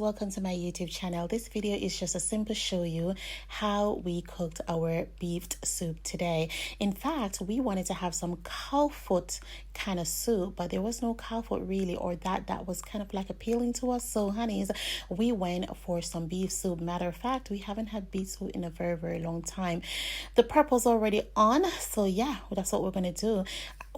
welcome to my YouTube channel. This video is just a simple show you how we cooked our beef soup today. In fact, we wanted to have some cow foot kind of soup, but there was no cow foot really, or that was kind of like appealing to us. So honeys, we went for some beef soup. Matter of fact, we haven't had beef soup in a very long time. The purple's already on, so yeah, that's what we're gonna do.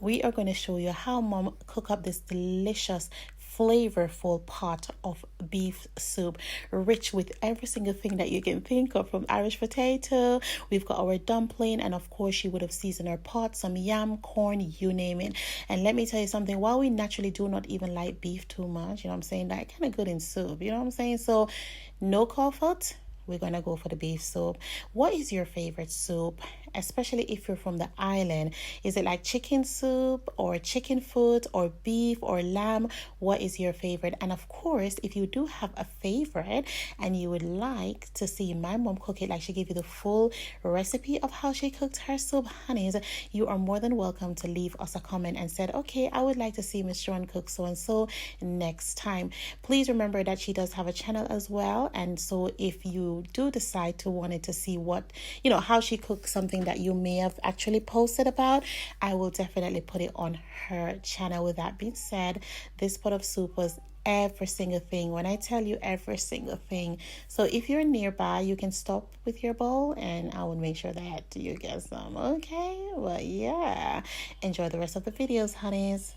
We are going to show you how mom cook up this delicious flavorful pot of beef soup, rich with every single thing that you can think of, from Irish potato, we've got our dumpling, and of course you would have seasoned our pot, some yam, corn, you name it. And let me tell you something, while we naturally do not even like beef too much, you know what I'm saying, that kind of good in soup, you know what I'm saying, so no comfort, we're gonna go for the beef soup. What is your favorite soup, especially if you're from the island? Is it like chicken soup or chicken foot or beef or lamb? What is your favorite? And of course, if you do have a favorite and you would like to see my mom cook it, like she gave you the full recipe of how she cooked her soup, honeys, you are more than welcome to leave us a comment and said, okay, I would like to see Miss Joan cook so and so next time. Please remember that she does have a channel as well, and so if you do decide to wanted to see what, you know, how she cooks something that you may have actually posted about, I will definitely put it on her channel. With that being said, this pot of soup was every single thing. When I tell you every single thing, so if you're nearby, you can stop with your bowl and I will make sure that you get some. Okay, well, yeah, enjoy the rest of the videos, honeys.